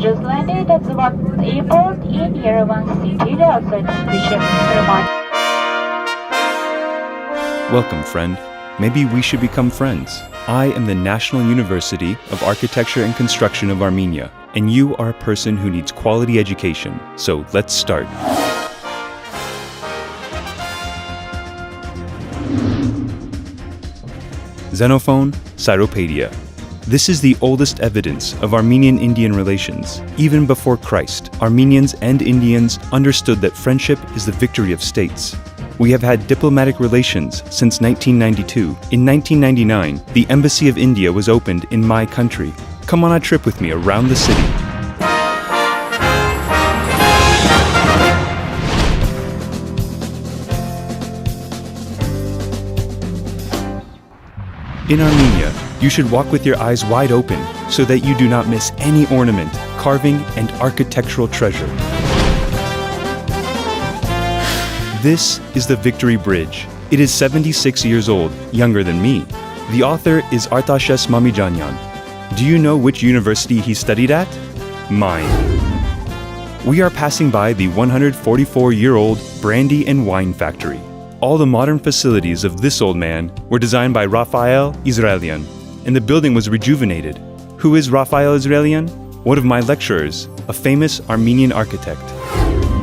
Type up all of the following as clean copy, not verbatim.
just landed at the airport in Yerevan city outside Bishop Roman. Welcome, friend. Maybe we should become friends. I am the National University of Architecture and Construction of Armenia, and you are a person who needs quality education. So let's start. Xenophon Cyropaedia. This is the oldest evidence of Armenian-Indian relations. Even before Christ, Armenians and Indians understood that friendship is the victory of states. We have had diplomatic relations since 1992. In 1999, the Embassy of India was opened in my country. Come on a trip with me around the city. In Armenia, you should walk with your eyes wide open so that you do not miss any ornament, carving, and architectural treasure. This is the Victory Bridge. It is 76 years old, younger than me. The author is Artashes Mamijanyan. Do you know which university he studied at? Mine. We are passing by the 144-year-old brandy and wine factory. All the modern facilities of this old man were designed by Raphael Israelian, and the building was rejuvenated. Who is Raphael Israelian? One of my lecturers, a famous Armenian architect.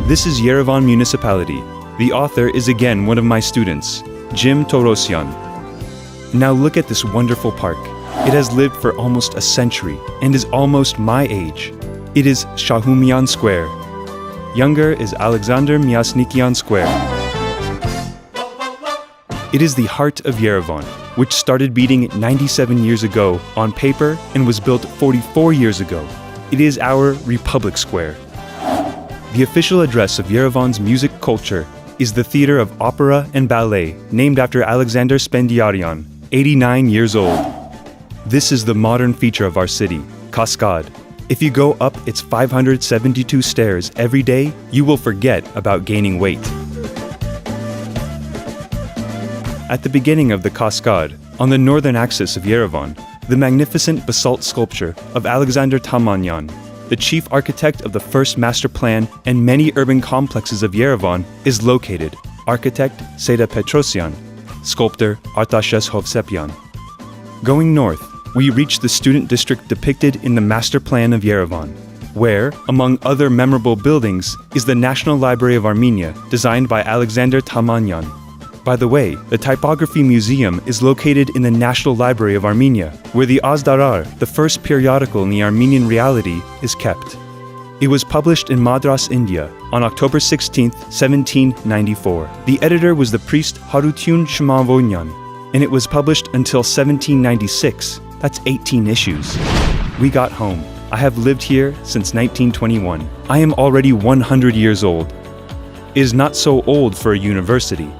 This is Yerevan municipality. The author is again one of my students, Jim Torosyan. Now look at this wonderful park. It has lived for almost a century and is almost my age. It is Shahumian Square. Younger is Alexander Myasnikian Square. It is the heart of Yerevan, which started beating 97 years ago on paper and was built 44 years ago. It is our Republic Square. The official address of Yerevan's music culture is the Theater of Opera and Ballet, named after Alexander Spendiaryan, 89 years old. This is the modern feature of our city, Cascade. If you go up its 572 stairs every day, you will forget about gaining weight. At the beginning of the Cascade, on the northern axis of Yerevan, the magnificent basalt sculpture of Alexander Tamanyan, the chief architect of the first master plan and many urban complexes of Yerevan, is located. Architect Seda Petrosyan, sculptor Artashes Hovsepyan. Going north, we reach the student district depicted in the master plan of Yerevan, where, among other memorable buildings, is the National Library of Armenia, designed by Alexander Tamanyan. By the way, the Typography Museum is located in the National Library of Armenia, where the Azdarar, the first periodical in the Armenian reality, is kept. It was published in Madras, India, on October 16, 1794. The editor was the priest Harutyun Shmavonyan, and it was published until 1796. That's 18 issues. We got home. I have lived here since 1921. I am already 100 years old. It is not so old for a university.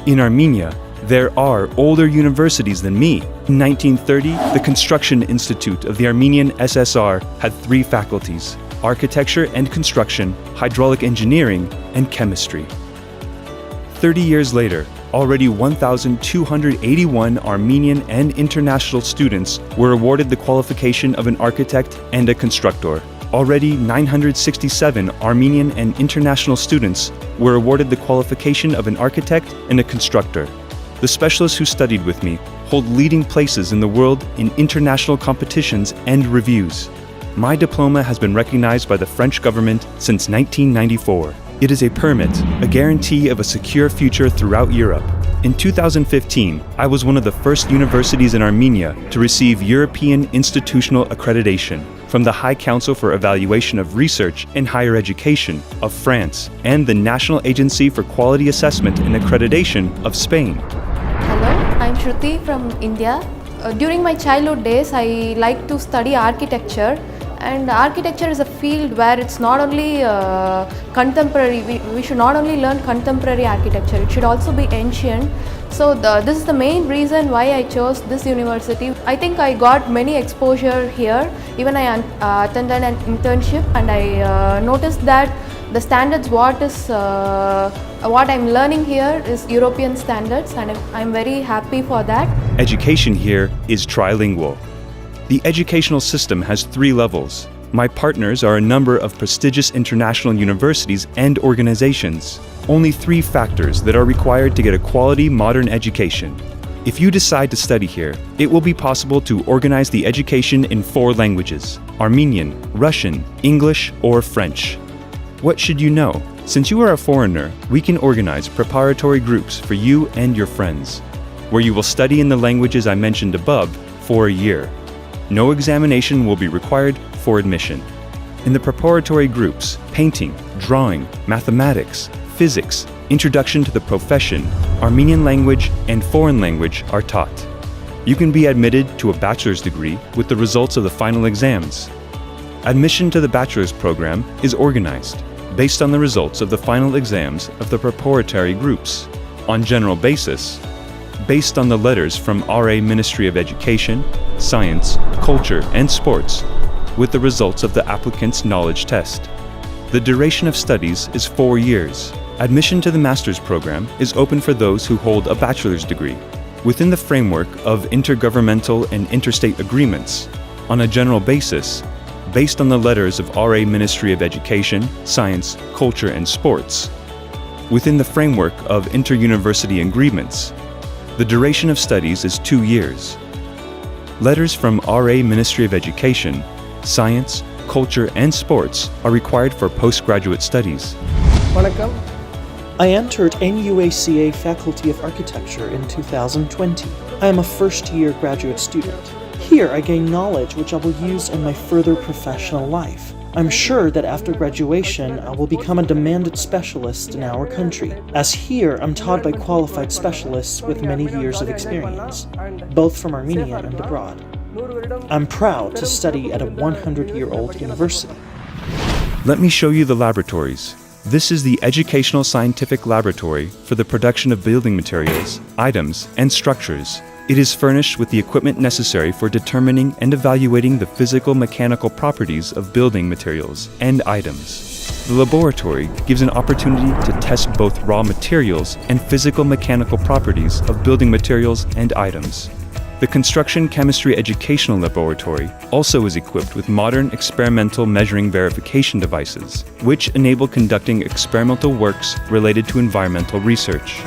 In Armenia, there are older universities than me. In 1930, the Construction Institute of the Armenian SSR had 3 faculties: architecture and construction, hydraulic engineering, and chemistry. 30 years later, already 1,281 Armenian and international students were awarded the qualification of an architect and a constructor. Already 967 Armenian and international students were awarded the qualification of an architect and a constructor. The specialists who studied with me hold leading places in the world in international competitions and reviews. My diploma has been recognized by the French government since 1994. It is a permit, a guarantee of a secure future throughout Europe. In 2015, I was one of the first universities in Armenia to receive European Institutional Accreditation from the High Council for Evaluation of Research in Higher Education of France and the National Agency for Quality Assessment and Accreditation of Spain. Hello, I'm Shruti from India. During my childhood days, I liked to study architecture, and architecture is a field where it's not only contemporary, we should not only learn contemporary architecture, it should also be ancient. So this is the main reason why I chose this university. I think I got many exposure here. Even I attended an internship, and I noticed that the standards what I'm learning here is European standards, and I'm very happy for that. Education here is trilingual. The educational system has 3 levels: My partners are a number of prestigious international universities and organizations. Only 3 factors that are required to get a quality modern education. If you decide to study here, it will be possible to organize the education in 4 languages: Armenian, Russian, English, or French. What should you know? Since you are a foreigner, we can organize preparatory groups for you and your friends, where you will study in the languages I mentioned above for a year. No examination will be required for admission. In the preparatory groups, painting, drawing, mathematics, physics, introduction to the profession, Armenian language, and foreign language are taught. You can be admitted to a bachelor's degree with the results of the final exams. Admission to the bachelor's program is organized based on the results of the final exams of the preparatory groups, on general basis, based on the letters from RA Ministry of Education, Science, Culture, and Sports, with the results of the applicant's knowledge test. The duration of studies is 4 years. Admission to the master's program is open for those who hold a bachelor's degree, within the framework of intergovernmental and interstate agreements, on a general basis, based on the letters of RA Ministry of Education, Science, Culture, and Sports, within the framework of inter-university agreements. The duration of studies is 2 years. Letters from RA Ministry of Education, Science, Culture, and Sports are required for postgraduate studies. Vanakkam. I entered NUACA Faculty of Architecture in 2020. I am a first-year graduate student. Here I gain knowledge which I will use in my further professional life. I'm sure that after graduation I will become a demanded specialist in our country, as here I'm taught by qualified specialists with many years of experience, both from Armenia and abroad. I'm proud to study at a 100-year-old university. Let me show you the laboratories. This is the Educational Scientific Laboratory for the production of building materials, items, and structures. It is furnished with the equipment necessary for determining and evaluating the physical-mechanical properties of building materials and items. The laboratory gives an opportunity to test both raw materials and physical-mechanical properties of building materials and items. The Construction Chemistry Educational Laboratory also is equipped with modern experimental measuring verification devices, which enable conducting experimental works related to environmental research.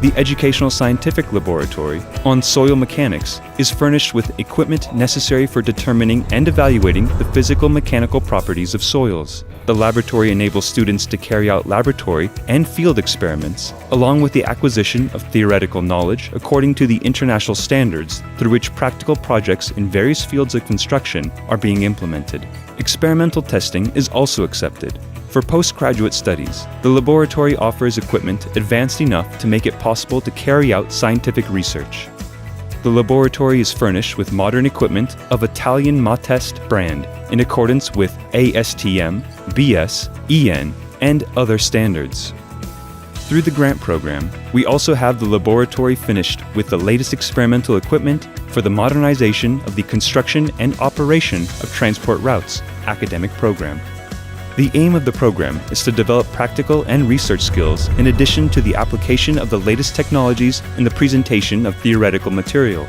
The Educational Scientific Laboratory on Soil Mechanics is furnished with equipment necessary for determining and evaluating the physical-mechanical properties of soils. The laboratory enables students to carry out laboratory and field experiments, along with the acquisition of theoretical knowledge according to the international standards through which practical projects in various fields of construction are being implemented. Experimental testing is also accepted. For postgraduate studies, the laboratory offers equipment advanced enough to make it possible to carry out scientific research. The laboratory is furnished with modern equipment of Italian Matest brand in accordance with ASTM, BS, EN, and other standards. Through the grant program, we also have the laboratory finished with the latest experimental equipment for the modernization of the construction and operation of transport routes academic program. The aim of the program is to develop practical and research skills in addition to the application of the latest technologies in the presentation of theoretical material.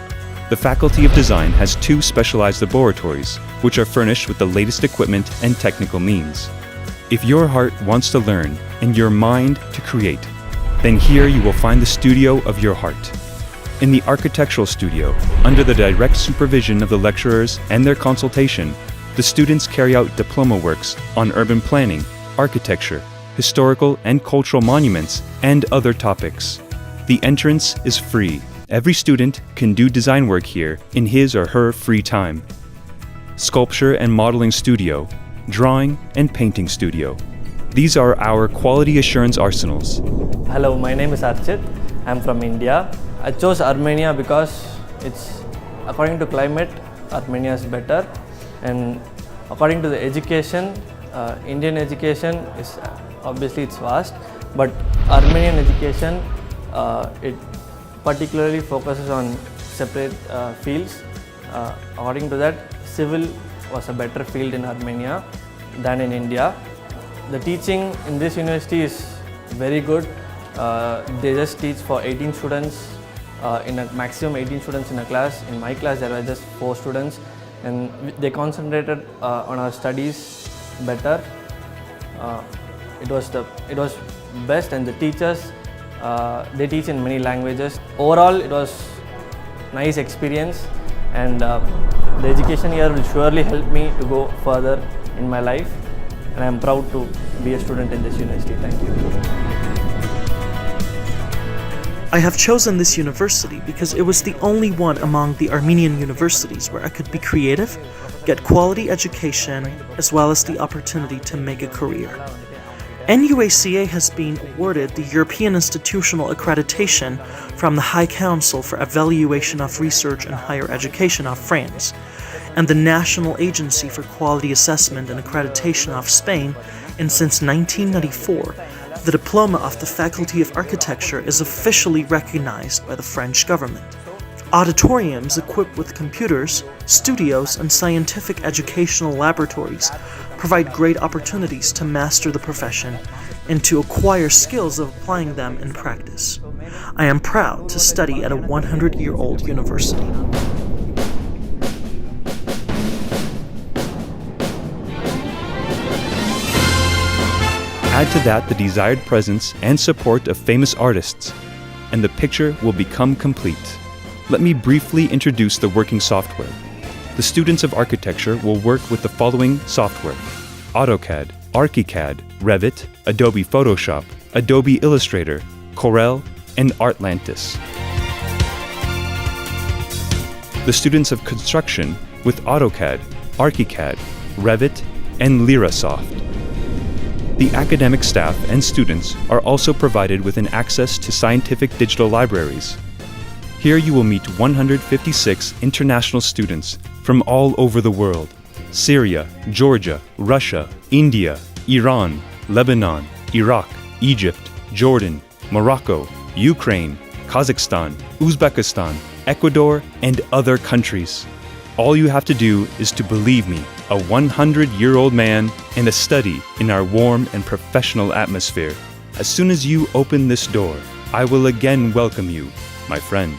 The Faculty of Design has 2 specialized laboratories, which are furnished with the latest equipment and technical means. If your heart wants to learn and your mind to create, then here you will find the studio of your heart. In the architectural studio, under the direct supervision of the lecturers and their consultation, the students carry out diploma works on urban planning, architecture, historical and cultural monuments, and other topics. The entrance is free. Every student can do design work here in his or her free time. Sculpture and modeling studio, drawing and painting studio. These are our quality assurance arsenals. Hello, my name is Archit. I'm from India. I chose Armenia because it's, according to climate, Armenia is better. And according to the education, Indian education is obviously it's vast, but Armenian education it particularly focuses on separate fields. According to that, civil was a better field in Armenia than in India. The teaching in this university is very good. They just teach for 18 students in a maximum 18 students in a class. In my class there were just 4 students. and they concentrated on our studies better. It was best, and the teachers they teach in many languages. Overall, it was nice experience, and the education here will surely help me to go further in my life, and I am proud to be a student in this university. Thank you. I have chosen this university because it was the only one among the Armenian universities where I could be creative, get quality education, as well as the opportunity to make a career. NUACA has been awarded the European Institutional Accreditation from the High Council for Evaluation of Research in Higher Education of France, and the National Agency for Quality Assessment and Accreditation of Spain, and since 1994, the diploma of the Faculty of Architecture is officially recognized by the French government. Auditoriums equipped with computers, studios, and scientific educational laboratories provide great opportunities to master the profession and to acquire skills of applying them in practice. I am proud to study at a 100-year-old university. Add to that the desired presence and support of famous artists, and the picture will become complete. Let me briefly introduce the working software. The students of architecture will work with the following software: AutoCAD, ArchiCAD, Revit, Adobe Photoshop, Adobe Illustrator, Corel, and Artlantis. The students of construction with AutoCAD, ArchiCAD, Revit, and LiraSoft. The academic staff and students are also provided with an access to scientific digital libraries. Here you will meet 156 international students from all over the world: Syria, Georgia, Russia, India, Iran, Lebanon, Iraq, Egypt, Jordan, Morocco, Ukraine, Kazakhstan, Uzbekistan, Ecuador, and other countries. All you have to do is to believe me, a 100-year-old man, and to study in our warm and professional atmosphere. As soon as you open this door, I will again welcome you, my friend.